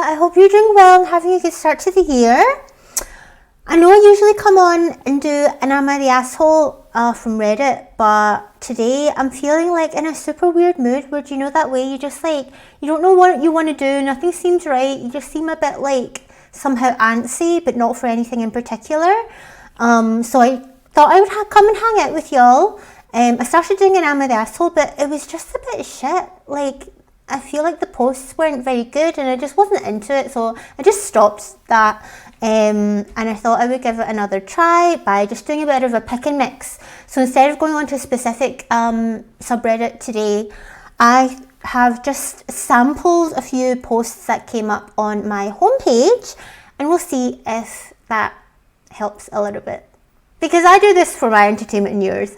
I hope you're doing well and having a good start to the year. I know I usually come on and do an Am I the Asshole from Reddit, but today I'm feeling like in a super weird mood where, do you know that way you just like, you don't know what you want to do, nothing seems right, you just seem a bit like somehow antsy, but not for anything in particular. So I thought I would come and hang out with y'all. I started doing an Am I the Asshole, but it was just a bit shit. Like, I feel like the posts weren't very good and I just wasn't into it, so I just stopped that. And I thought I would give it another try by just doing a bit of a pick and mix. So instead of going on to a specific subreddit today, I have just sampled a few posts that came up on my homepage, and we'll see if that helps a little bit. Because I do this for my entertainment and yours.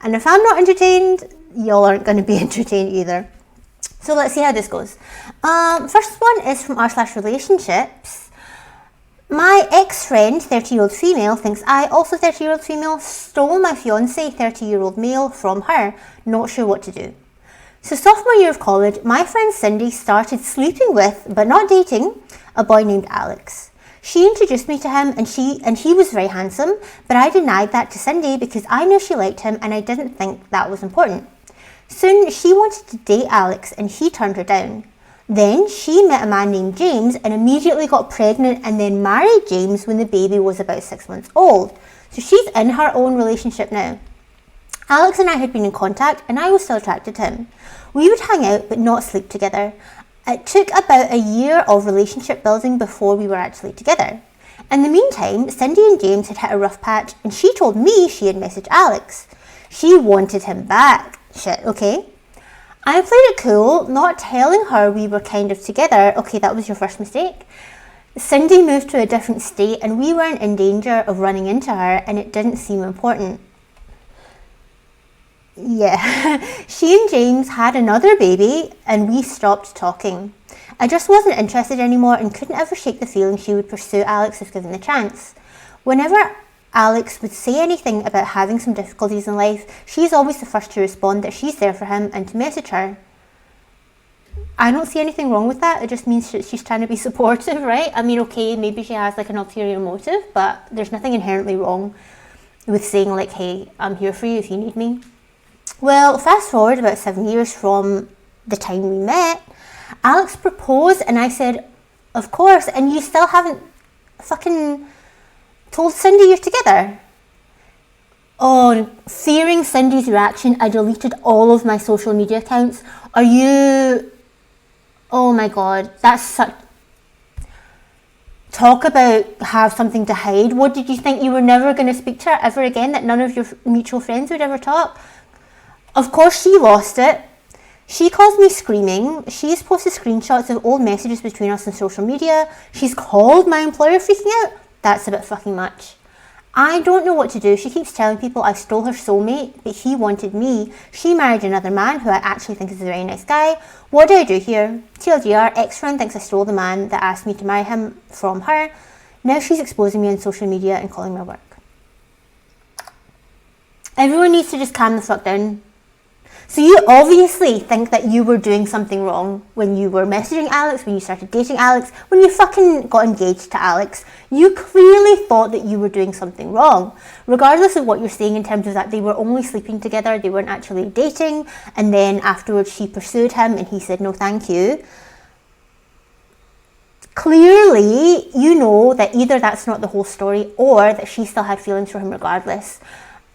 And if I'm not entertained, y'all aren't going to be entertained either. So let's see how this goes. First one is from r/relationships. My ex-friend, 30-year-old female, thinks I, also 30-year-old female, stole my fiancé, 30-year-old male, from her. Not sure what to do. So sophomore year of college, my friend Cindy started sleeping with, but not dating, a boy named Alex. She introduced me to him and he was very handsome, but I denied that to Cindy because I knew she liked him and I didn't think that was important. Soon she wanted to date Alex and he turned her down. Then she met a man named James and immediately got pregnant and then married James when the baby was about 6 months old. So she's in her own relationship now. Alex and I had been in contact and I was still attracted to him. We would hang out but not sleep together. It took about a year of relationship building before we were actually together. In the meantime, Cindy and James had hit a rough patch and she told me she had messaged Alex. She wanted him back. Shit, okay. I played it cool, not telling her we were kind of together. Okay, that was your first mistake. Cindy moved to a different state and we weren't in danger of running into her and it didn't seem important. Yeah, she and James had another baby and we stopped talking. I just wasn't interested anymore and couldn't ever shake the feeling she would pursue Alex if given the chance. Whenever Alex would say anything about having some difficulties in life, she's always the first to respond that she's there for him and to message her. I don't see anything wrong with that. It just means that she's trying to be supportive, right? I mean, okay, maybe she has like an ulterior motive, but there's nothing inherently wrong with saying like, hey, I'm here for you if you need me. Well, fast forward about 7 years from the time we met, Alex proposed and I said, of course, and you still haven't fucking told Cindy you're together. Oh, fearing Cindy's reaction, I deleted all of my social media accounts. Are you... Oh my god, that's such... Talk about have something to hide. What did you think, you were never going to speak to her ever again, that none of your mutual friends would ever talk? Of course she lost it. She calls me screaming. She's posted screenshots of old messages between us on social media. She's called my employer freaking out. That's a bit fucking much. I don't know what to do. She keeps telling people I stole her soulmate, but he wanted me. She married another man who I actually think is a very nice guy. What do I do here? TLDR, ex-friend thinks I stole the man that asked me to marry him from her. Now she's exposing me on social media and calling my work. Everyone needs to just calm the fuck down. So you obviously think that you were doing something wrong when you were messaging Alex, when you started dating Alex, when you fucking got engaged to Alex. You clearly thought that you were doing something wrong. Regardless of what you're saying in terms of that they were only sleeping together, they weren't actually dating, and then afterwards she pursued him and he said no thank you. Clearly, you know that either that's not the whole story or that she still had feelings for him regardless.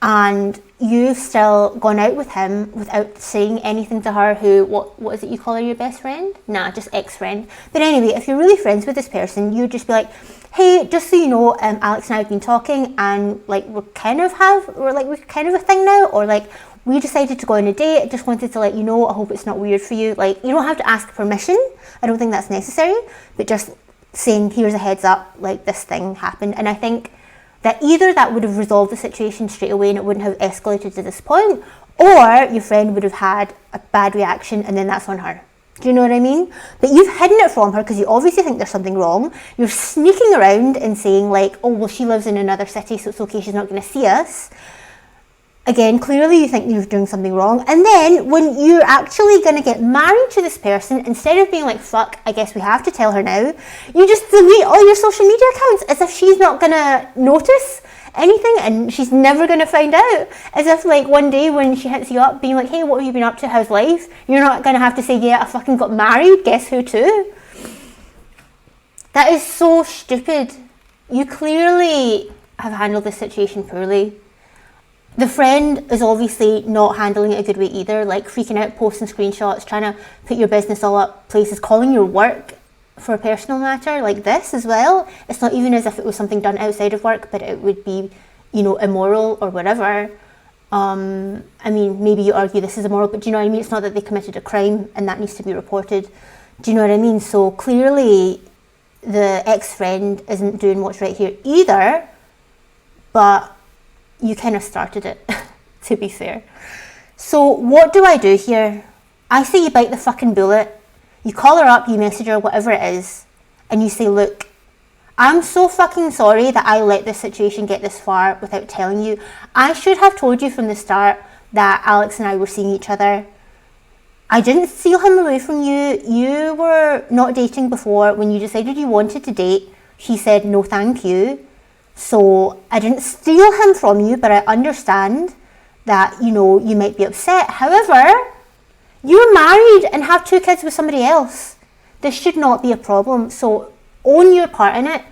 And you've still gone out with him without saying anything to her who, what is it you call her, your best friend? Nah, just ex-friend. But anyway, if you're really friends with this person, you'd just be like, hey, just so you know, Alex and I have been talking and like we're kind of a thing now, or like we decided to go on a date, just wanted to let you know, I hope it's not weird for you. Like, you don't have to ask permission, I don't think that's necessary, but just saying, here's a heads up, like this thing happened. And I think that either that would have resolved the situation straight away and it wouldn't have escalated to this point, or your friend would have had a bad reaction and then that's on her. Do you know what I mean? But you've hidden it from her because you obviously think there's something wrong. You're sneaking around and saying like, oh, well, she lives in another city, so it's okay, she's not going to see us. Again, clearly you think you're doing something wrong. And then when you're actually going to get married to this person, instead of being like, fuck, I guess we have to tell her now, you just delete all your social media accounts as if she's not going to notice anything and she's never going to find out. As if like one day when she hits you up being like, hey, what have you been up to? How's life? You're not going to have to say, yeah, I fucking got married. Guess who too? That is so stupid. You clearly have handled this situation poorly. The friend is obviously not handling it a good way either, like freaking out, posting screenshots, trying to put your business all up places, calling your work for a personal matter like this as well. It's not even as if it was something done outside of work, but it would be, you know, immoral or whatever. I mean, maybe you argue this is immoral, but do you know what I mean? It's not that they committed a crime and that needs to be reported. Do you know what I mean? So clearly the ex-friend isn't doing what's right here either, but you kind of started it, to be fair. So what do I do here? I say you bite the fucking bullet. You call her up, you message her, whatever it is, and you say, look, I'm so fucking sorry that I let this situation get this far without telling you. I should have told you from the start that Alex and I were seeing each other. I didn't steal him away from you. You were not dating before. When you decided you wanted to date, he said no thank you. So I didn't steal him from you, but I understand that, you know, you might be upset. However, you're married and have 2 kids with somebody else. This should not be a problem. So own your part in it.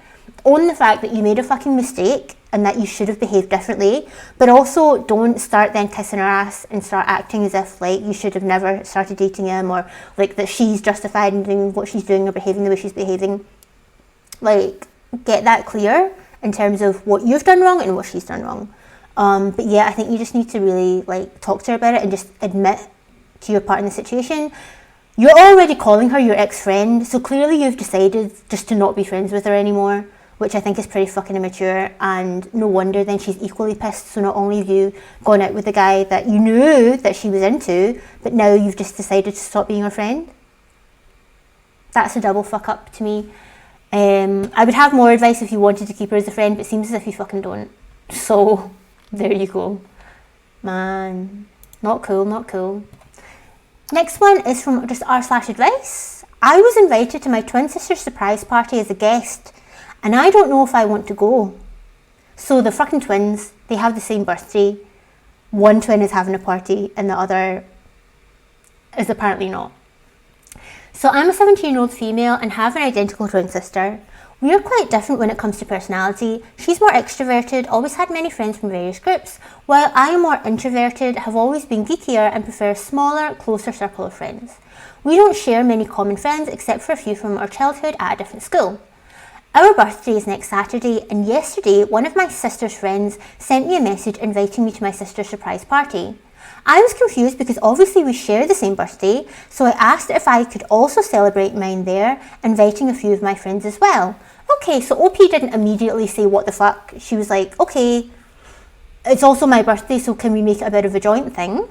Own the fact that you made a fucking mistake and that you should have behaved differently. But also don't start then kissing her ass and start acting as if like you should have never started dating him, or like that she's justified in doing what she's doing or behaving the way she's behaving. Like, get that clear in terms of what you've done wrong and what she's done wrong. But yeah, I think you just need to really like talk to her about it and just admit to your part in the situation. You're already calling her your ex-friend, so clearly you've decided just to not be friends with her anymore, which I think is pretty fucking immature, and no wonder then she's equally pissed. So not only have you gone out with the guy that you knew that she was into, but now you've just decided to stop being her friend. That's a double fuck up to me. I would have more advice if you wanted to keep her as a friend, but it seems as if you fucking don't. So, there you go. Man, not cool, not cool. Next one is from just r/advice. I was invited to my twin sister's surprise party as a guest, and I don't know if I want to go. So the fucking twins, they have the same birthday. One twin is having a party and the other is apparently not. So I'm a 17-year-old female and have an identical twin sister. We are quite different when it comes to personality. She's more extroverted, always had many friends from various groups, while I am more introverted, have always been geekier and prefer a smaller, closer circle of friends. We don't share many common friends except for a few from our childhood at a different school. Our birthday is next Saturday, and yesterday one of my sister's friends sent me a message inviting me to my sister's surprise party. I was confused because obviously we share the same birthday, so I asked if I could also celebrate mine there, inviting a few of my friends as well. Okay, so OP didn't immediately say what the fuck. She was like, okay, it's also my birthday, so can we make it a bit of a joint thing?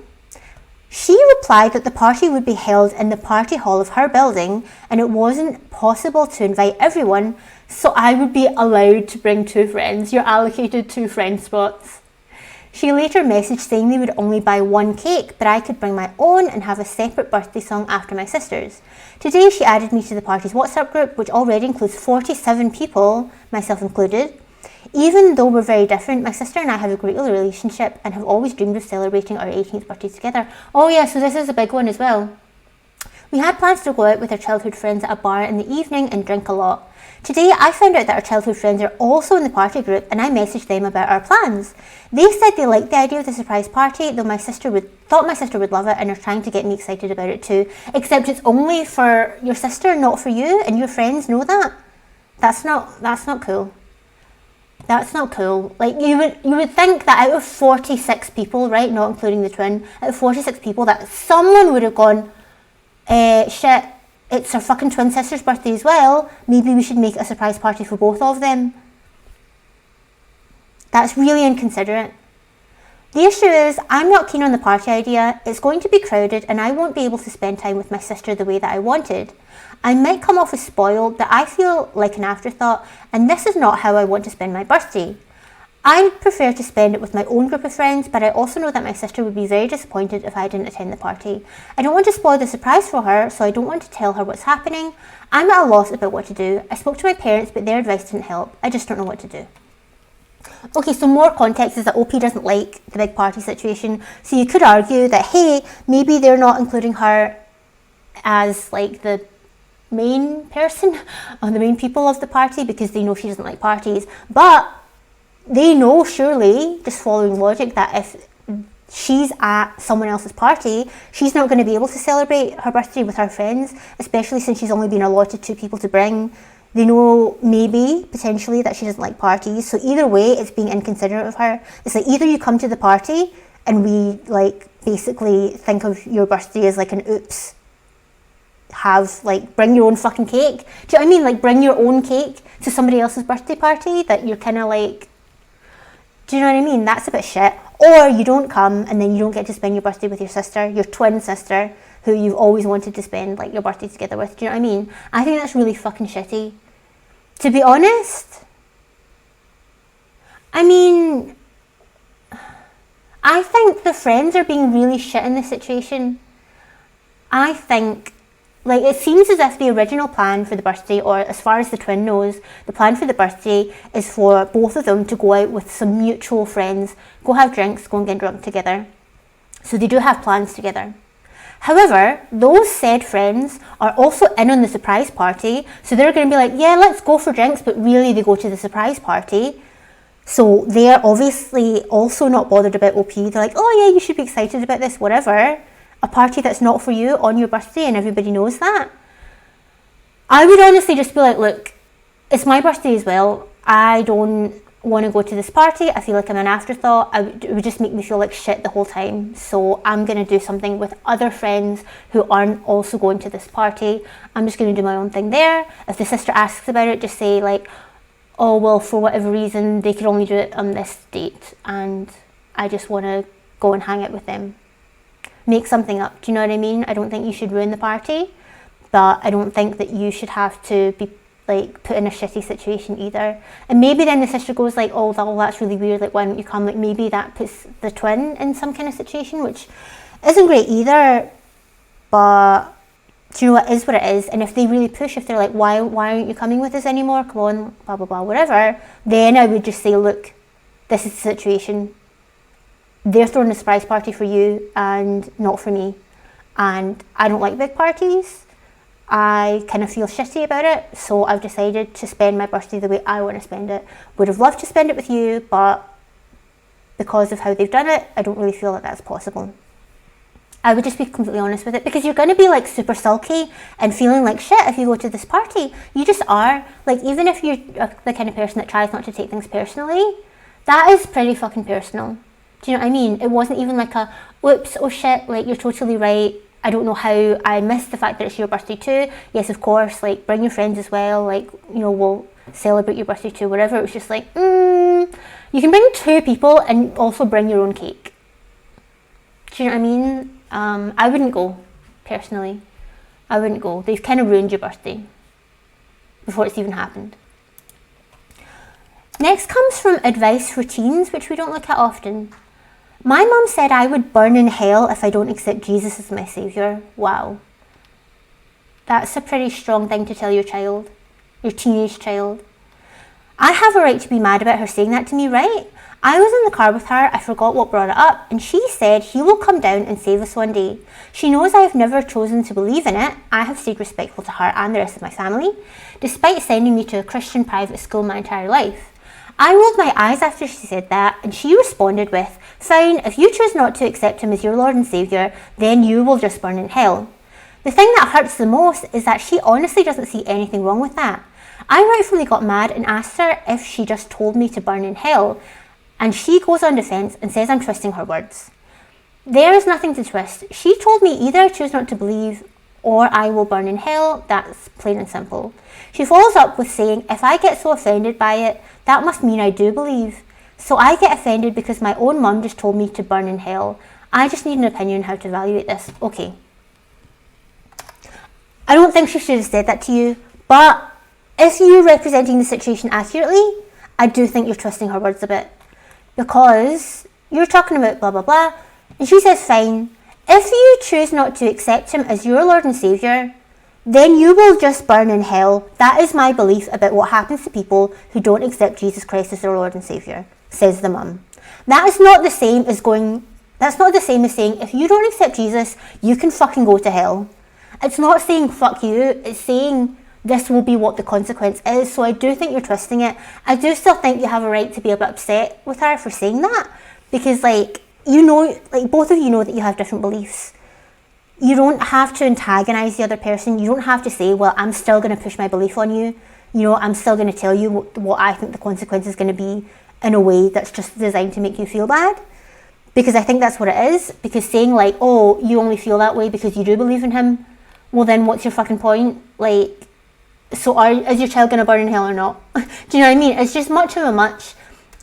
She replied that the party would be held in the party hall of her building and it wasn't possible to invite everyone, so I would be allowed to bring 2 friends. You're allocated 2 friend spots. She later messaged saying they would only buy 1 cake, but I could bring my own and have a separate birthday song after my sister's. Today she added me to the party's WhatsApp group, which already includes 47 people, myself included. Even though we're very different, my sister and I have a great relationship and have always dreamed of celebrating our 18th birthday together. Oh yeah, so this is a big one as well. We had plans to go out with our childhood friends at a bar in the evening and drink a lot. Today I found out that our childhood friends are also in the party group and I messaged them about our plans. They said they liked the idea of the surprise party, though thought my sister would love it and are trying to get me excited about it too. Except it's only for your sister, not for you, and your friends know that. That's not cool. That's not cool. Like you would think that out of 46 people, right, not including the twin, out of 46 people that someone would have gone, shit, it's our fucking twin sister's birthday as well. Maybe we should make a surprise party for both of them. That's really inconsiderate. The issue is, I'm not keen on the party idea. It's going to be crowded and I won't be able to spend time with my sister the way that I wanted. I might come off as spoiled, but I feel like an afterthought, and this is not how I want to spend my birthday. I prefer to spend it with my own group of friends, but I also know that my sister would be very disappointed if I didn't attend the party. I don't want to spoil the surprise for her, so I don't want to tell her what's happening. I'm at a loss about what to do. I spoke to my parents, but their advice didn't help. I just don't know what to do. Okay, so more context is that OP doesn't like the big party situation. So you could argue that, hey, maybe they're not including her as like the main person or the main people of the party because they know she doesn't like parties. But they know, surely, just following logic, that if she's at someone else's party, she's not going to be able to celebrate her birthday with her friends, especially since she's only been allotted 2 people to bring. They know, maybe, potentially, that she doesn't like parties. So either way, it's being inconsiderate of her. It's like, either you come to the party and we, like, basically think of your birthday as like an oops, bring your own fucking cake. Do you know what I mean? Like, bring your own cake to somebody else's birthday party that you're kind of like, do you know what I mean? That's a bit shit. Or you don't come and then you don't get to spend your birthday with your sister, your twin sister, who you've always wanted to spend like your birthday together with. Do you know what I mean? I think that's really fucking shitty. To be honest, I mean, I think the friends are being really shit in this situation. I think, like, it seems as if the original plan for the birthday, or as far as the twin knows, the plan for the birthday is for both of them to go out with some mutual friends, go have drinks, go and get drunk together. So they do have plans together. However, those said friends are also in on the surprise party, so they're going to be like, yeah, let's go for drinks, but really they go to the surprise party. So they're obviously also not bothered about OP. They're like, oh yeah, you should be excited about this, whatever. A party that's not for you on your birthday and everybody knows that. I would honestly just be like, look, it's my birthday as well. I don't want to go to this party. I feel like I'm an afterthought. It would just make me feel like shit the whole time. So I'm going to do something with other friends who aren't also going to this party. I'm just going to do my own thing there. If the sister asks about it, just say like, oh, well, for whatever reason, they could only do it on this date and I just want to go and hang out with them. Make something up, do you know what I mean? I don't think you should ruin the party, but I don't think that you should have to be like put in a shitty situation either. And maybe then the sister goes like, oh, that's really weird, like why don't you come? Like maybe that puts the twin in some kind of situation, which isn't great either, but do you know what, is what it is. And if they really push, if they're like, why aren't you coming with us anymore? Come on, blah, blah, blah, whatever. Then I would just say, look, this is the situation. They're throwing a surprise party for you and not for me. And I don't like big parties. I kind of feel shitty about it. So I've decided to spend my birthday the way I want to spend it. Would have loved to spend it with you, but because of how they've done it, I don't really feel that that's possible. I would just be completely honest with it, because you're going to be like super sulky and feeling like shit if you go to this party. You just are. Like, even if you're the kind of person that tries not to take things personally, that is pretty fucking personal. Do you know what I mean? It wasn't even like a, whoops, oh shit, like you're totally right. I don't know how I missed the fact that it's your birthday too. Yes, of course, like bring your friends as well. Like, you know, we'll celebrate your birthday too, whatever. It was just like, you can bring 2 people and also bring your own cake. Do you know what I mean? I wouldn't go, personally. I wouldn't go. They've kind of ruined your birthday before it's even happened. Next comes from advice for teens, which we don't look at often. My mum said I would burn in hell if I don't accept Jesus as my saviour. Wow. That's a pretty strong thing to tell your child, your teenage child. I have a right to be mad about her saying that to me, right? I was in the car with her, I forgot what brought it up, and she said he will come down and save us one day. She knows I have never chosen to believe in it. I have stayed respectful to her and the rest of my family, despite sending me to a Christian private school my entire life. I rolled my eyes after she said that, and she responded with, fine, if you choose not to accept him as your Lord and Saviour, then you will just burn in hell. The thing that hurts the most is that she honestly doesn't see anything wrong with that. I rightfully got mad and asked her if she just told me to burn in hell, and she goes on defence and says I'm twisting her words. There is nothing to twist. She told me either I choose not to believe or I will burn in hell. That's plain and simple. She follows up with saying, if I get so offended by it, that must mean I do believe. So I get offended because my own mum just told me to burn in hell. I just need an opinion on how to evaluate this. Okay. I don't think she should have said that to you, but if you're representing the situation accurately, I do think you're twisting her words a bit. because you're talking about blah, blah, blah. And she says, fine. If you choose not to accept him as your Lord and Saviour, then you will just burn in hell. That is my belief about what happens to people who don't accept Jesus Christ as their Lord and Saviour, says the mum. That is not the same as that's not the same as saying, if you don't accept Jesus, you can fucking go to hell. It's not saying fuck you, it's saying this will be what the consequence is. So I do think you're twisting it. I do still think you have a right to be a bit upset with her for saying that, because like, you know, like both of you know that you have different beliefs. You don't have to antagonise the other person. You don't have to say, well, I'm still going to push my belief on you. You know, I'm still going to tell you what I think the consequence is going to be in a way that's just designed to make you feel bad. Because I think that's what it is. Because saying like, oh, you only feel that way because you do believe in him, well then what's your fucking point? Like, so is your child going to burn in hell or not? Do you know what I mean? It's just much of a much.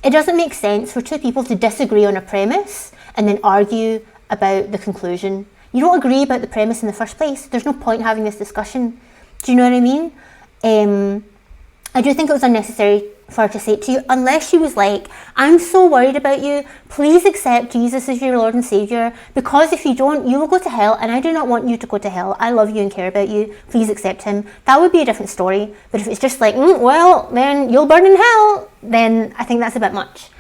It doesn't make sense for two people to disagree on a premise and then argue about the conclusion. You don't agree about the premise in the first place. There's no point having this discussion. Do you know what I mean? I do think it was unnecessary for her to say it to you, unless she was like, I'm so worried about you, please accept Jesus as your Lord and Saviour, because if you don't, you will go to hell, and I do not want you to go to hell. I love you and care about you, please accept him. That would be a different story. But if it's just like, well, then you'll burn in hell, then I think that's a bit much.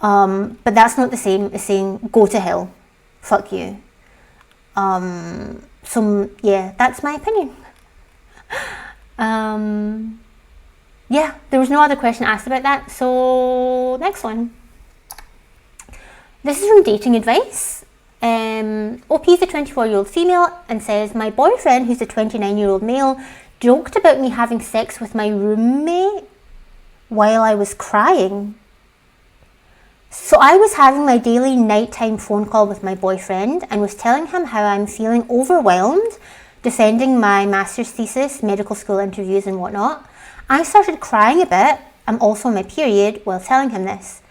But that's not the same as saying, go to hell, fuck you. So yeah, that's my opinion. Yeah, there was no other question asked about that. So next one. This is from Dating Advice. OP is a 24-year-old female and says, my boyfriend, who's a 29-year-old male, joked about me having sex with my roommate while I was crying. So I was having my daily nighttime phone call with my boyfriend and was telling him how I'm feeling overwhelmed defending my master's thesis, medical school interviews and whatnot. I started crying a bit, I'm also on my period, while telling him this.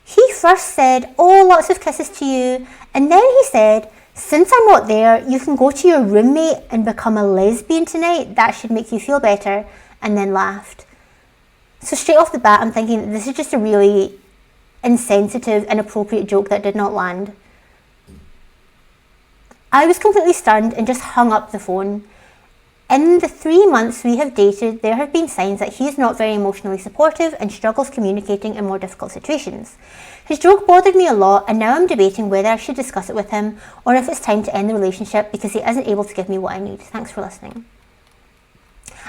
He first said, oh, lots of kisses to you, and then he said, since I'm not there, you can go to your roommate and become a lesbian tonight, that should make you feel better, and then laughed. So straight off the bat, I'm thinking this is just a really insensitive, inappropriate joke that did not land. I was completely stunned and just hung up the phone. In the 3 months we have dated, there have been signs that he is not very emotionally supportive and struggles communicating in more difficult situations. His joke bothered me a lot, and now I'm debating whether I should discuss it with him or if it's time to end the relationship because he isn't able to give me what I need. Thanks for listening.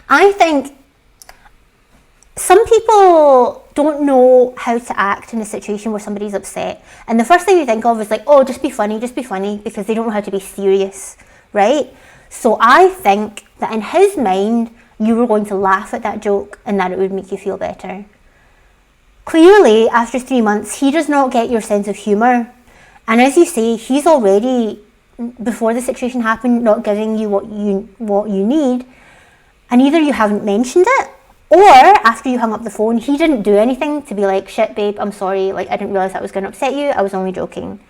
I think some people don't know how to act in a situation where somebody's upset, and the first thing they think of is like, oh, just be funny, because they don't know how to be serious, right? So I think that in his mind, you were going to laugh at that joke and that it would make you feel better. Clearly, after 3 months, he does not get your sense of humour. And as you say, he's already, before the situation happened, not giving you what you need. And either you haven't mentioned it, or after you hung up the phone, he didn't do anything to be like, shit babe, I'm sorry, like I didn't realise that was going to upset you, I was only joking.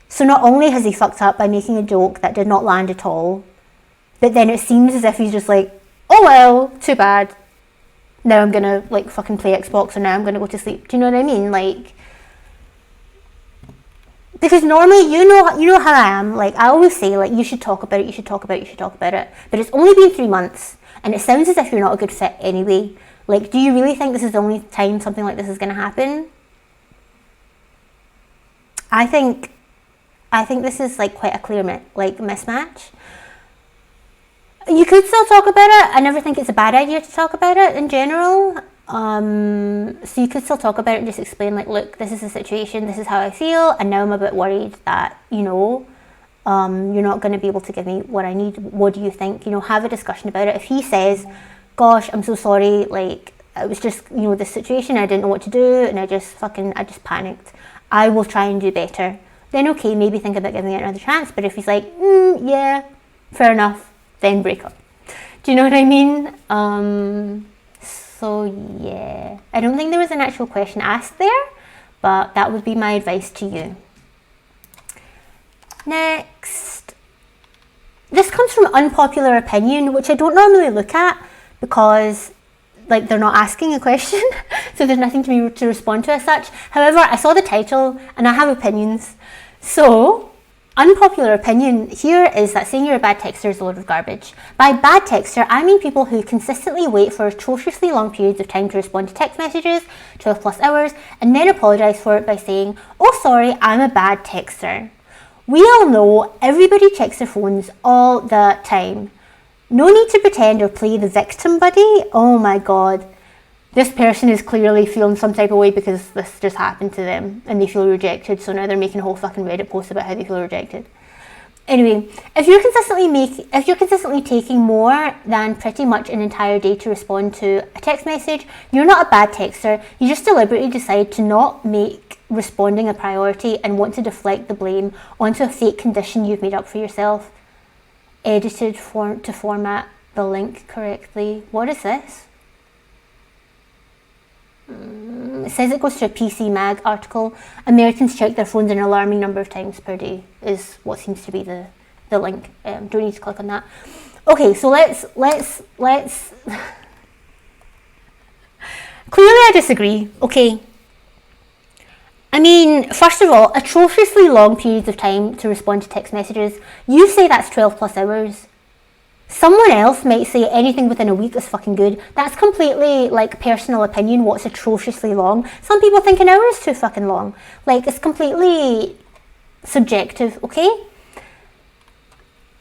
So not only has he fucked up by making a joke that did not land at all, but then it seems as if he's just like, oh well, too bad. Now I'm gonna like fucking play Xbox, or now I'm gonna go to sleep. Do you know what I mean? Like, because normally you know how I am. Like I always say, like you should talk about it. But it's only been 3 months, and it sounds as if you're not a good fit anyway. Like, do you really think this is the only time something like this is gonna happen? I think this is like quite a clear mismatch. You could still talk about it. I never think it's a bad idea to talk about it in general. So you could still talk about it and just explain like, look, this is the situation, this is how I feel, and now I'm a bit worried that, you're not going to be able to give me what I need. What do you think? Have a discussion about it. If he says, gosh, I'm so sorry, like, it was just, this situation, I didn't know what to do, and I just panicked. I will try and do better. Then okay, maybe think about giving it another chance. But if he's like, yeah, fair enough, then break up. Do you know what I mean? So yeah, I don't think there was an actual question asked there, but that would be my advice to you. Next, this comes from unpopular opinion, which I don't normally look at because like they're not asking a question, so there's nothing to respond to as such. However, I saw the title and I have opinions. So, unpopular opinion here is that saying you're a bad texter is a load of garbage. By bad texter, I mean people who consistently wait for atrociously long periods of time to respond to text messages, 12 plus hours, and then apologise for it by saying, oh sorry, I'm a bad texter. We all know everybody checks their phones all the time. No need to pretend or play the victim buddy. Oh my god. This person is clearly feeling some type of way because this just happened to them and they feel rejected, so now they're making a whole fucking Reddit post about how they feel rejected. Anyway, if you're consistently taking more than pretty much an entire day to respond to a text message, you're not a bad texter. You just deliberately decide to not make responding a priority and want to deflect the blame onto a fake condition you've made up for yourself. Edited to format the link correctly. What is this? It says it goes to a PC Mag article. Americans check their phones an alarming number of times per day is what seems to be the link. Don't need to click on that. Okay, so let's clearly I disagree. Okay, I mean, first of all, atrociously long periods of time to respond to text messages. You say that's 12 plus hours. Someone else might say anything within a week is fucking good. That's completely like personal opinion, what's atrociously long. Some people think an hour is too fucking long. Like, it's completely subjective, okay?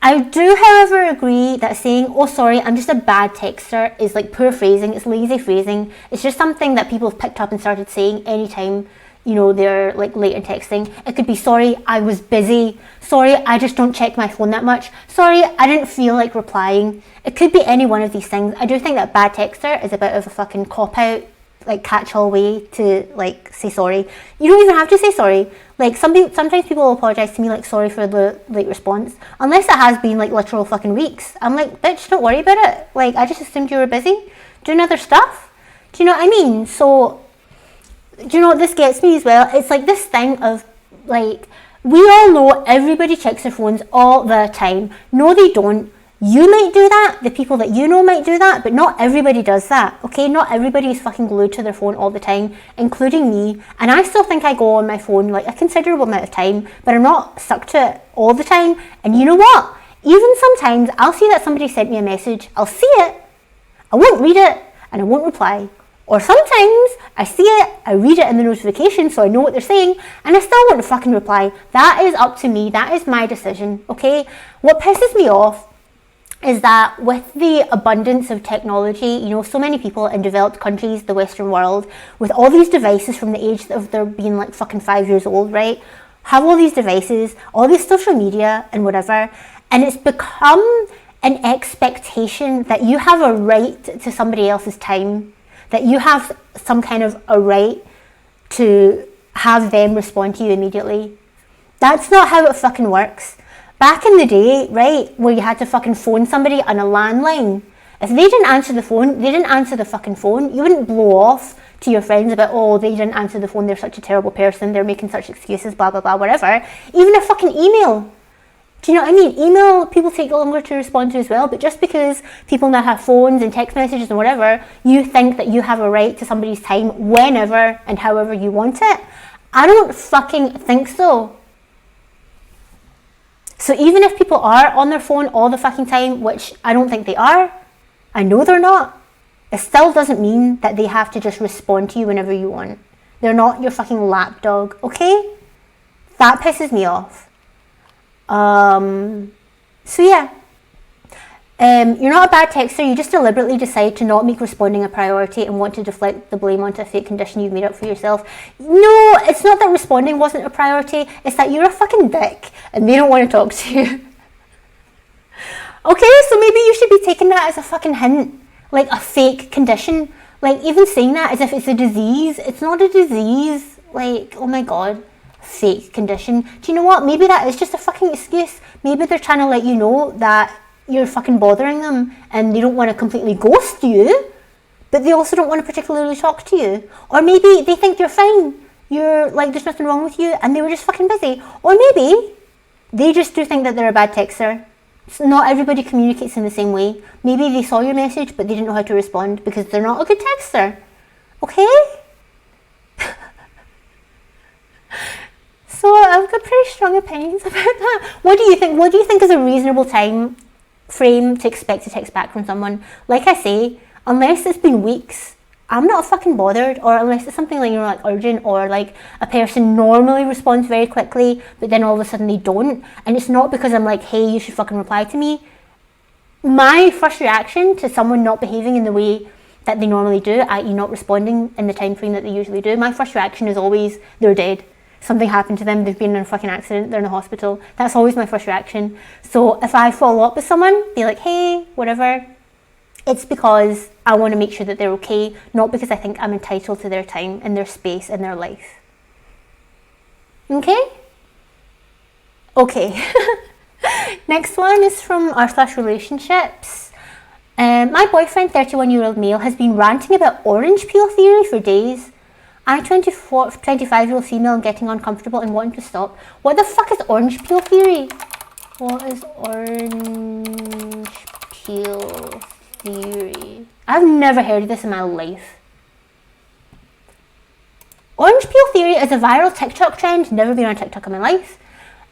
I do, however, agree that saying, oh sorry, I'm just a bad texter is like poor phrasing, it's lazy phrasing. It's just something that people have picked up and started saying anytime, you know, they're like late in texting. It could be, sorry, I was busy. Sorry, I just don't check my phone that much. Sorry, I didn't feel like replying. It could be any one of these things. I do think that bad texter is a bit of a fucking cop-out, like catch-all way to like say sorry. You don't even have to say sorry. Like sometimes people will apologise to me like sorry for the late response. Unless it has been like literal fucking weeks. I'm like, bitch, don't worry about it. Like, I just assumed you were busy doing other stuff. Do you know what I mean? So, do you know what this gets me as well? It's like this thing of like, we all know everybody checks their phones all the time. No, they don't. You might do that, the people that you know might do that, but not everybody does that, okay? Not everybody is fucking glued to their phone all the time, including me. And I still think I go on my phone like a considerable amount of time, but I'm not stuck to it all the time. And you know what? Even sometimes I'll see that somebody sent me a message, I'll see it, I won't read it, and I won't reply. Or sometimes I see it, I read it in the notification so I know what they're saying, and I still want to fucking reply. That is up to me, that is my decision, okay? What pisses me off is that with the abundance of technology, you know, so many people in developed countries, the Western world, with all these devices from the age of their being like fucking 5 years old, right? Have all these devices, all this social media and whatever, and it's become an expectation that you have a right to somebody else's time, that you have some kind of a right to have them respond to you immediately. That's not how it fucking works. Back in the day, right, where you had to fucking phone somebody on a landline, if they didn't answer the phone, they didn't answer the fucking phone. You wouldn't blow off to your friends about, oh, they didn't answer the phone, they're such a terrible person, they're making such excuses, blah, blah, blah, whatever. Even a fucking email. Do you know what I mean? Email, people take longer to respond to as well, but just because people now have phones and text messages and whatever, you think that you have a right to somebody's time whenever and however you want it. I don't fucking think so. So even if people are on their phone all the fucking time, which I don't think they are, I know they're not, it still doesn't mean that they have to just respond to you whenever you want. They're not your fucking lapdog, okay? That pisses me off. So yeah, you're not a bad texter, you just deliberately decide to not make responding a priority and want to deflect the blame onto a fake condition you've made up for yourself. No, it's not that responding wasn't a priority, it's that you're a fucking dick and they don't want to talk to you. Okay, so maybe you should be taking that as a fucking hint, like a fake condition. Like, even saying that as if it's a disease, it's not a disease. Like, oh my god. Fake condition. Do you know what? Maybe that is just a fucking excuse. Maybe they're trying to let you know that you're fucking bothering them and they don't want to completely ghost you, but they also don't want to particularly talk to you. Or maybe they think you're fine. You're like, there's nothing wrong with you and they were just fucking busy. Or maybe they just do think that they're a bad texter. Not everybody communicates in the same way. Maybe they saw your message, but they didn't know how to respond because they're not a good texter. Okay? So I've got pretty strong opinions about that. What do you think? What do you think is a reasonable time frame to expect a text back from someone? Like I say, unless it's been weeks, I'm not fucking bothered, or unless it's something like, like urgent, or like a person normally responds very quickly, but then all of a sudden they don't, and it's not because I'm like, hey, you should fucking reply to me. My first reaction to someone not behaving in the way that they normally do, i.e. not responding in the time frame that they usually do, my first reaction is always, they're dead. Something happened to them, they've been in a fucking accident, they're in the hospital. That's always my first reaction. So if I follow up with someone, be like, hey, whatever, it's because I want to make sure that they're okay, not because I think I'm entitled to their time and their space and their life. Okay? Okay. Next one is from r/relationships. My boyfriend, 31-year-old male, has been ranting about orange peel theory for days. I, 25-year-old female, am getting uncomfortable and wanting to stop. What the fuck is orange peel theory? What is orange peel theory? I've never heard of this in my life. Orange peel theory is a viral TikTok trend, never been on TikTok in my life,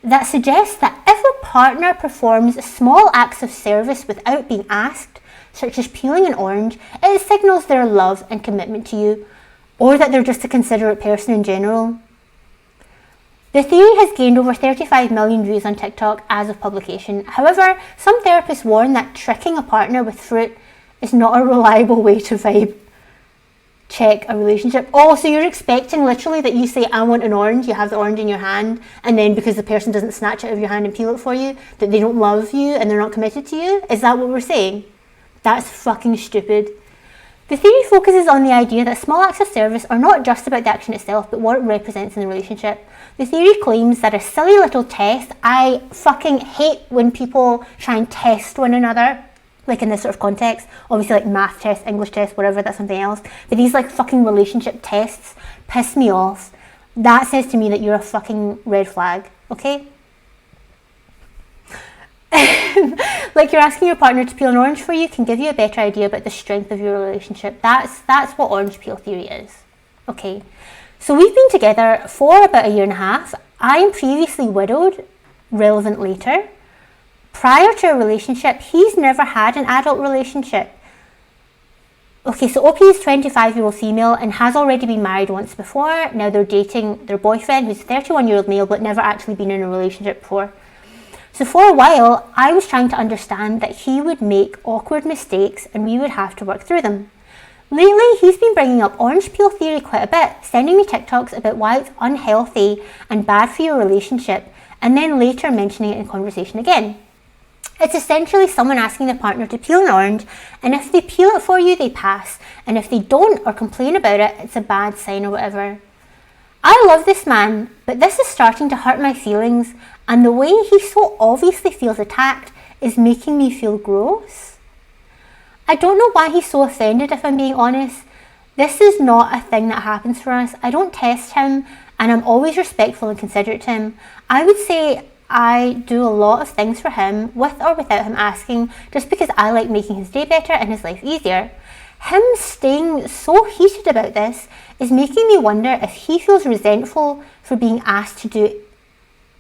that suggests that if a partner performs small acts of service without being asked, such as peeling an orange, it signals their love and commitment to you, or that they're just a considerate person in general. The theory has gained over 35 million views on TikTok as of publication. However, some therapists warn that tricking a partner with fruit is not a reliable way to vibe check a relationship. Oh, so you're expecting literally that you say, I want an orange, you have the orange in your hand, and then because the person doesn't snatch it out of your hand and peel it for you, that they don't love you and they're not committed to you? Is that what we're saying? That's fucking stupid. The theory focuses on the idea that small acts of service are not just about the action itself, but what it represents in the relationship. The theory claims that a silly little test, I fucking hate when people try and test one another, like in this sort of context, obviously like math tests, English tests, whatever, that's something else, but these like fucking relationship tests piss me off. That says to me that you're a fucking red flag, okay? Like you're asking your partner to peel an orange for you can give you a better idea about the strength of your relationship. That's what orange peel theory is. Okay, so we've been together for about a year and a half. I am previously widowed, relevant later. Prior to a relationship, he's never had an adult relationship. Okay, so OP is 25-year-old female and has already been married once before. Now they're dating their boyfriend, who's a 31-year-old male, but never actually been in a relationship before. So for a while, I was trying to understand that he would make awkward mistakes and we would have to work through them. Lately, he's been bringing up orange peel theory quite a bit, sending me TikToks about why it's unhealthy and bad for your relationship, and then later mentioning it in conversation again. It's essentially someone asking their partner to peel an orange, and if they peel it for you, they pass, and if they don't or complain about it, it's a bad sign or whatever. I love this man, but this is starting to hurt my feelings, and the way he so obviously feels attacked is making me feel gross. I don't know why he's so offended, if I'm being honest. This is not a thing that happens for us. I don't test him, and I'm always respectful and considerate to him. I would say I do a lot of things for him, with or without him asking, just because I like making his day better and his life easier. Him staying so heated about this is making me wonder if he feels resentful for being asked to do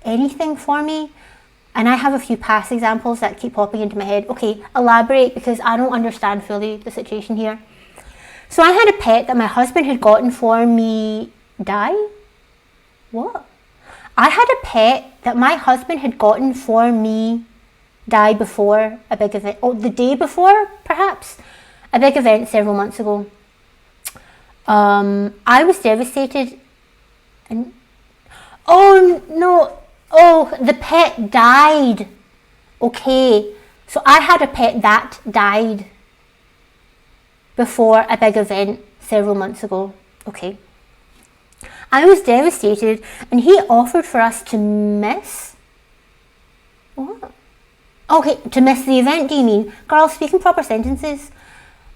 anything for me. And I have a few past examples that keep popping into my head. Okay, elaborate, because I don't understand fully the situation here. So I had a pet that my husband had gotten for me. What? I had a pet that my husband had gotten for me die before a big event. Oh, the day before, perhaps? A big event several months ago. I was devastated. And oh no. Oh, the pet died. Okay. So I had a pet that died before a big event several months ago. Okay. I was devastated, and he offered for us to miss. What? Okay, to miss the event, do you mean? Girl, speaking proper sentences.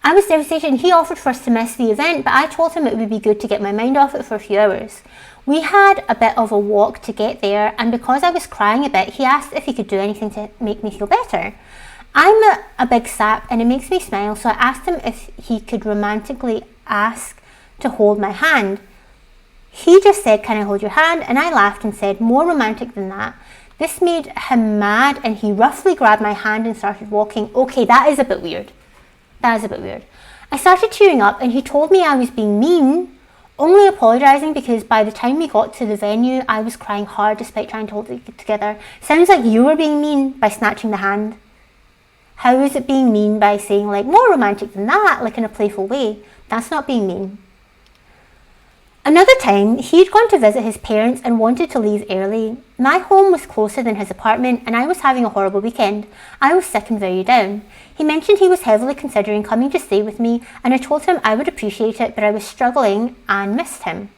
I was devastated, and he offered for us to miss the event, but I told him it would be good to get my mind off it for a few hours. We had a bit of a walk to get there, and because I was crying a bit, he asked if he could do anything to make me feel better. I'm a big sap and it makes me smile, so I asked him if he could romantically ask to hold my hand. He just said, "Can I hold your hand?" And I laughed and said, "More romantic than that." This made him mad and he roughly grabbed my hand and started walking. Okay, that is a bit weird. That is a bit weird. I started tearing up and he told me I was being mean, only apologising because by the time we got to the venue, I was crying hard despite trying to hold it together. Sounds like you were being mean by snatching the hand. How is it being mean by saying like more romantic than that, like in a playful way? That's not being mean. Another time, he'd gone to visit his parents and wanted to leave early. My home was closer than his apartment and I was having a horrible weekend. I was sick and very down. He mentioned he was heavily considering coming to stay with me and I told him I would appreciate it, but I was struggling and missed him.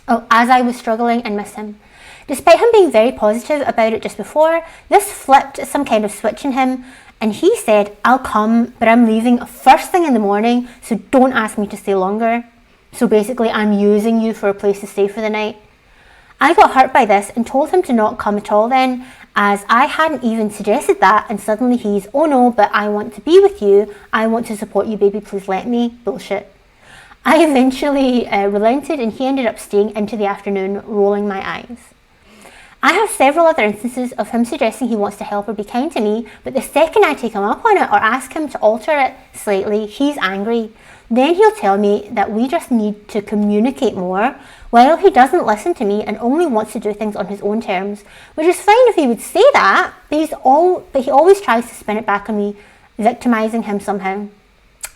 As I was struggling and missed him. Despite him being very positive about it just before, this flipped some kind of switch in him and he said, "I'll come, but I'm leaving first thing in the morning, so don't ask me to stay longer." So basically, I'm using you for a place to stay for the night. I got hurt by this and told him to not come at all then, as I hadn't even suggested that, and suddenly he's, "Oh no, but I want to be with you. I want to support you, baby, please let me." Bullshit. I eventually relented and he ended up staying into the afternoon, rolling my eyes. I have several other instances of him suggesting he wants to help or be kind to me, but the second I take him up on it or ask him to alter it slightly, he's angry. Then he'll tell me that we just need to communicate more, while he doesn't listen to me and only wants to do things on his own terms, which is fine if he would say that, but he always tries to spin it back on me, victimising him somehow.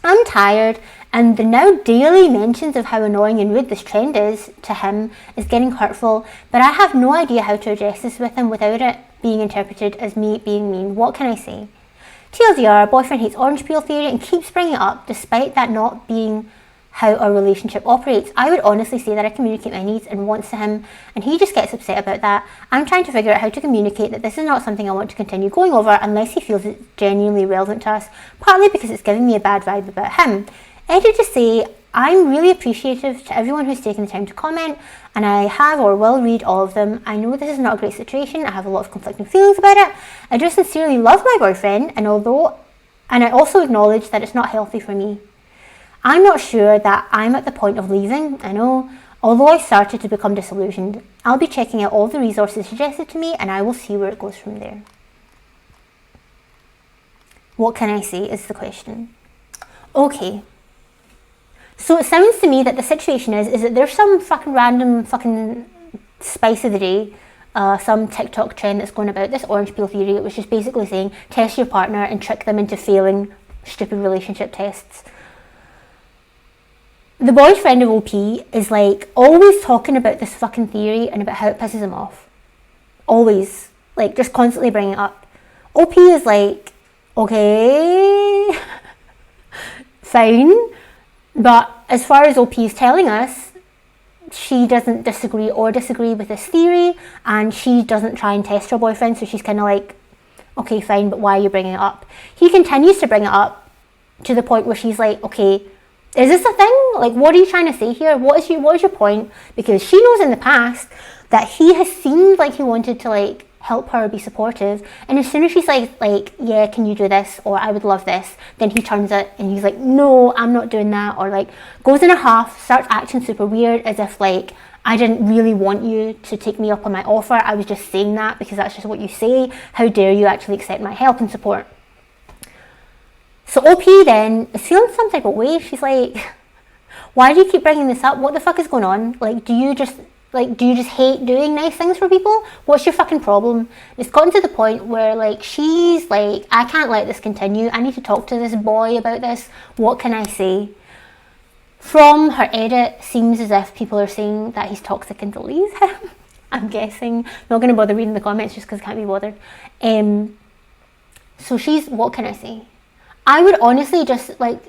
I'm tired, and the now daily mentions of how annoying and rude this trend is to him is getting hurtful, but I have no idea how to address this with him without it being interpreted as me being mean. What can I say? TLDR, boyfriend hates orange peel theory and keeps bringing it up despite that not being how our relationship operates. I would honestly say that I communicate my needs and wants to him and he just gets upset about that. I'm trying to figure out how to communicate that this is not something I want to continue going over unless he feels it's genuinely relevant to us, partly because it's giving me a bad vibe about him. Edit to say, I'm really appreciative to everyone who's taken the time to comment, and I have or will read all of them. I know this is not a great situation. I have a lot of conflicting feelings about it. I do sincerely love my boyfriend, and I also acknowledge that it's not healthy for me. I'm not sure that I'm at the point of leaving, I know, although I started to become disillusioned. I'll be checking out all the resources suggested to me, and I will see where it goes from there. What can I say is the question. Okay. So it sounds to me that the situation is that there's some fucking random fucking spice of the day, some TikTok trend that's going about this orange peel theory, which is basically saying test your partner and trick them into failing stupid relationship tests. The boyfriend of OP is like always talking about this fucking theory and about how it pisses him off. Always. Like just constantly bringing it up. OP is like, okay, fine. But as far as OP is telling us, she doesn't disagree with this theory and she doesn't try and test her boyfriend, so she's kind of like, okay, fine, but why are you bringing it up? He continues to bring it up to the point where she's like, okay, is this a thing? Like, what are you trying to say here? What is your point? Because she knows in the past that he has seemed like he wanted to like help her, be supportive, and as soon as she's like, yeah, can you do this, or I would love this, then he turns it and he's like, no, I'm not doing that, or like goes in a huff, starts acting super weird as if like, I didn't really want you to take me up on my offer, I was just saying that because that's just what you say, how dare you actually accept my help and support. So OP then is feeling some type of way. She's like, why do you keep bringing this up? What the fuck is going on? Like, do you just hate doing nice things for people? What's your fucking problem? It's gotten to the point where like she's like, I can't let this continue. I need to talk to this boy about this. What can I say? From her edit, seems as if people are saying that he's toxic and to leave him. I'm guessing. I'm not going to bother reading the comments just because I can't be bothered. So she's, what can I say? I would honestly just like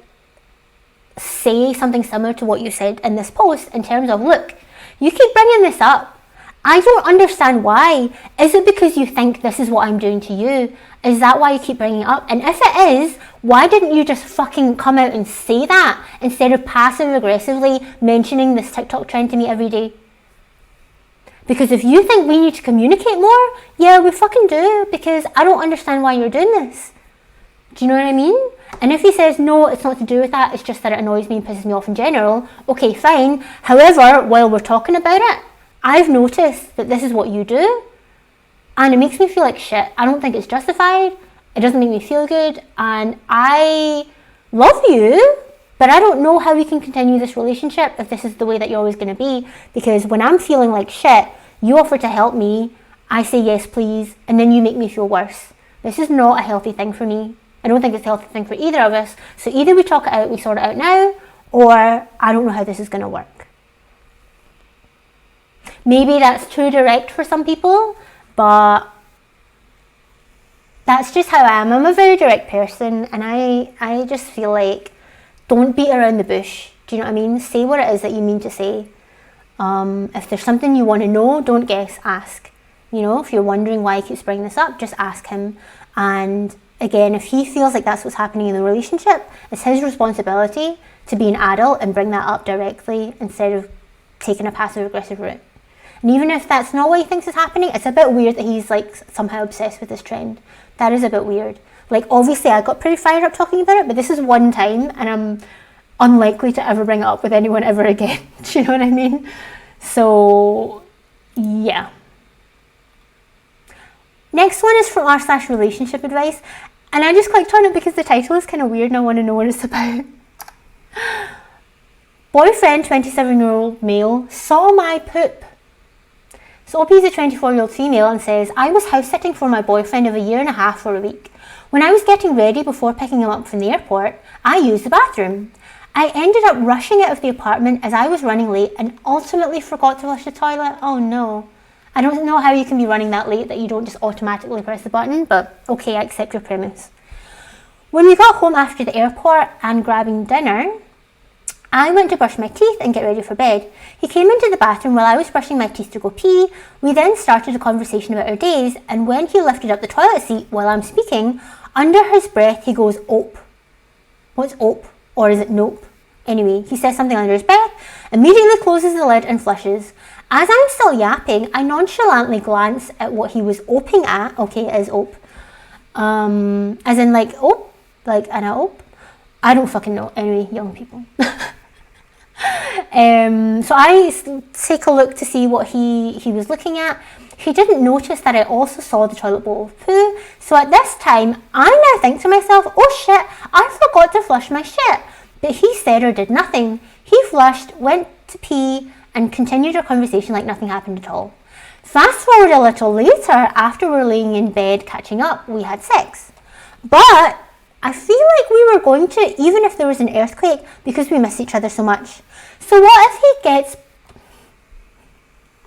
say something similar to what you said in this post in terms of, look, you keep bringing this up. I don't understand why. Is it because you think this is what I'm doing to you? Is that why you keep bringing it up? And if it is, why didn't you just fucking come out and say that instead of passive aggressively mentioning this TikTok trend to me every day? Because if you think we need to communicate more, yeah, we fucking do, because I don't understand why you're doing this. Do you know what I mean? And if he says, no, it's not to do with that, it's just that it annoys me and pisses me off in general, okay, fine. However, while we're talking about it, I've noticed that this is what you do, and it makes me feel like shit. I don't think it's justified. It doesn't make me feel good, and I love you, but I don't know how we can continue this relationship if this is the way that you're always going to be, because when I'm feeling like shit, you offer to help me, I say yes please, and then you make me feel worse. This is not a healthy thing for me. I don't think it's a healthy thing for either of us, so either we talk it out, we sort it out now, or I don't know how this is going to work. Maybe that's too direct for some people, but that's just how I am. I'm a very direct person, and I just feel like, don't beat around the bush. Do you know what I mean? Say what it is that you mean to say. If there's something you want to know, don't guess, ask. You know, if you're wondering why he keeps bringing this up, just ask him. And again, if he feels like that's what's happening in the relationship, it's his responsibility to be an adult and bring that up directly instead of taking a passive aggressive route. And even if that's not what he thinks is happening, it's a bit weird that he's like somehow obsessed with this trend. That is a bit weird. Like, obviously I got pretty fired up talking about it, but this is one time and I'm unlikely to ever bring it up with anyone ever again. Do you know what I mean? So yeah. Next one is from r/relationship advice, and I just clicked on it because the title is kind of weird and I want to know what it's about. Boyfriend, 27-year-old male, saw my poop. So Opie is a 24-year-old female and says, I was house sitting for my boyfriend of a year and a half for a week. When I was getting ready before picking him up from the airport, I used the bathroom. I ended up rushing out of the apartment as I was running late and ultimately forgot to flush the toilet. Oh no. I don't know how you can be running that late that you don't just automatically press the button, but okay, I accept your premise. When we got home after the airport and grabbing dinner, I went to brush my teeth and get ready for bed. He came into the bathroom while I was brushing my teeth to go pee. We then started a conversation about our days, and when he lifted up the toilet seat while I'm speaking, under his breath he goes, "Ope." What's ope? Or is it nope? Anyway, he says something under his breath, immediately closes the lid and flushes. As I'm still yapping, I nonchalantly glance at what he was oping at. Okay, it is ope. As in like ope? Like an ope? I don't fucking know. Anyway, young people. So I take a look to see what he was looking at. He didn't notice that I also saw the toilet bowl of poo. So at this time, I now think to myself, oh shit, I forgot to flush my shit. But he said or did nothing. He flushed, went to pee, and continued our conversation like nothing happened at all. Fast forward a little later, after we're laying in bed catching up, we had sex. But I feel like we were going to, even if there was an earthquake, because we miss each other so much. So what if he gets,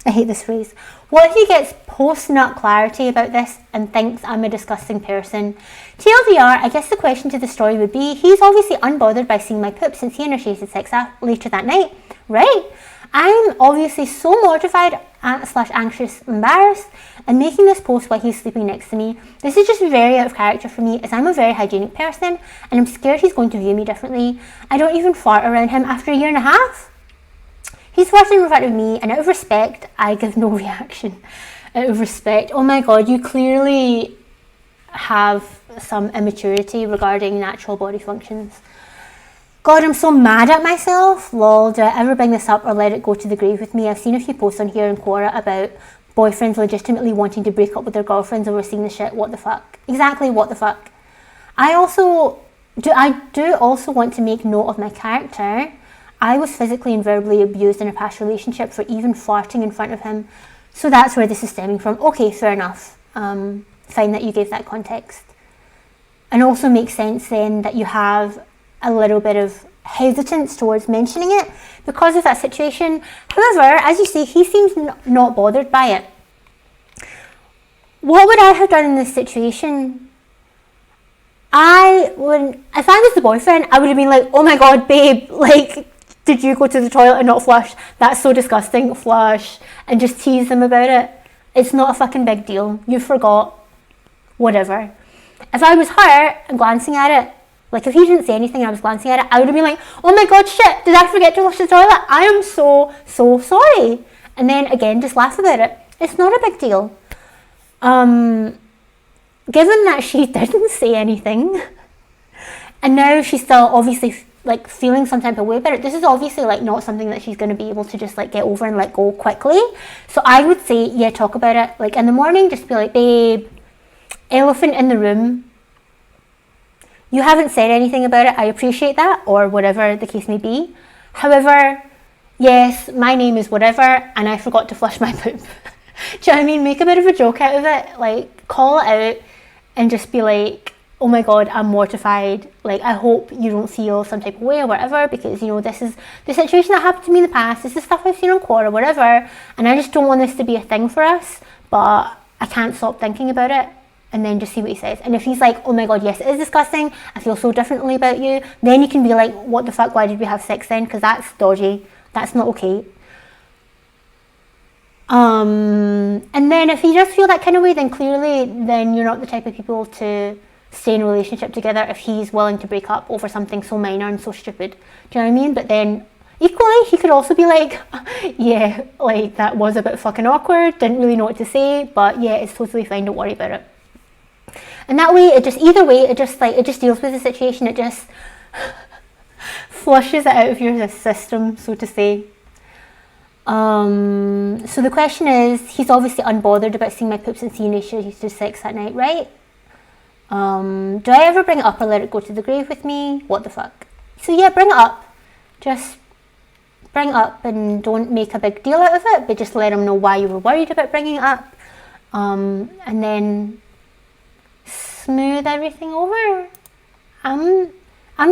I hate this phrase, what if he gets post-nut clarity about this and thinks I'm a disgusting person? TLDR, I guess the question to the story would be, he's obviously unbothered by seeing my poop since he initiated sex later that night, right? I'm obviously so mortified / anxious, embarrassed, and making this post while he's sleeping next to me. This is just very out of character for me, as I'm a very hygienic person, and I'm scared he's going to view me differently. I don't even fart around him after a year and a half. He's farting in front of me, and out of respect, I give no reaction. Out of respect, oh my god, you clearly have some immaturity regarding natural body functions. God, I'm so mad at myself. Lol, do I ever bring this up or let it go to the grave with me? I've seen a few posts on here and Quora about boyfriends legitimately wanting to break up with their girlfriends over seeing the shit. What the fuck? Exactly, what the fuck? I do also want to make note of my character. I was physically and verbally abused in a past relationship for even farting in front of him. So that's where this is stemming from. Okay, fair enough. Fine that you gave that context. And also makes sense then that you have a little bit of hesitance towards mentioning it because of that situation. However, as you say, he seems not bothered by it. What would I have done in this situation? If I was the boyfriend, I would have been like, oh my god, babe, like, did you go to the toilet and not flush? That's so disgusting, flush. And just tease them about it. It's not a fucking big deal. You forgot. Whatever. If I was her and glancing at it, like if he didn't say anything and I was glancing at it, I would have been like, oh my god, shit, did I forget to flush the toilet? I am so sorry. And then again, just laugh about it. It's not a big deal. Given that she didn't say anything, and now she's still obviously like feeling some type of way about it, this is obviously like not something that she's going to be able to just like get over and let go quickly. So I would say, yeah, talk about it. Like in the morning, just be like, babe, elephant in the room. You haven't said anything about it. I appreciate that, or whatever the case may be. However, yes, my name is whatever, and I forgot to flush my poop. Do you know what I mean? Make a bit of a joke out of it. Like, call it out and just be like, oh my God, I'm mortified. Like, I hope you don't feel some type of way or whatever, because, you know, this is the situation that happened to me in the past. This is stuff I've seen on court or whatever, and I just don't want this to be a thing for us, but I can't stop thinking about it. And then just see what he says. And if he's like, oh my God, yes, it is disgusting, I feel so differently about you, then you can be like, what the fuck, why did we have sex then? Because that's dodgy. That's not okay. And then if he does feel that kind of way, then clearly, then you're not the type of people to stay in a relationship together if he's willing to break up over something so minor and so stupid. Do you know what I mean? But then equally, he could also be like, yeah, like that was a bit fucking awkward, didn't really know what to say, but yeah, it's totally fine, don't worry about it. And that way, either way, it just deals with the situation. It just flushes it out of your system, so to say. So the question is, he's obviously unbothered about seeing my poops and seeing issues to sex that night, right? Do I ever bring it up or let it go to the grave with me? What the fuck? So yeah, bring it up. Just bring it up and don't make a big deal out of it, but just let him know why you were worried about bringing it up. And then smooth everything over. I'm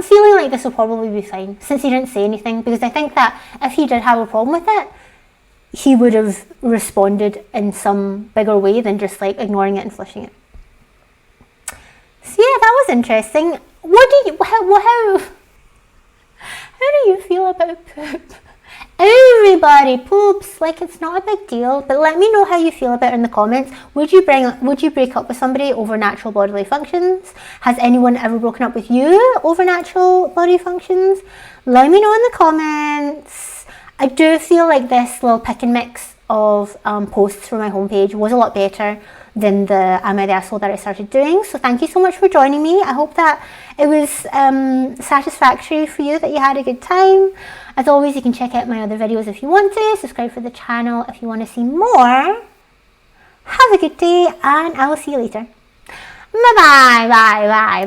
feeling like this will probably be fine since he didn't say anything, because I think that if he did have a problem with it, he would have responded in some bigger way than just like ignoring it and flushing it. So yeah, that was interesting. How do you feel about poop? Everybody poops, like it's not a big deal, but let me know how you feel about it in the comments. Would you break up with somebody over natural bodily functions? Has anyone ever broken up with you over natural body functions? Let me know in the comments. I do feel like this little pick and mix of posts from my homepage was a lot better than the Am I the Asshole that I started doing. So thank you so much for joining me. I hope that it was satisfactory for you, that you had a good time. As always, you can check out my other videos if you want to. Subscribe for the channel if you want to see more. Have a good day, and I will see you later. Bye bye.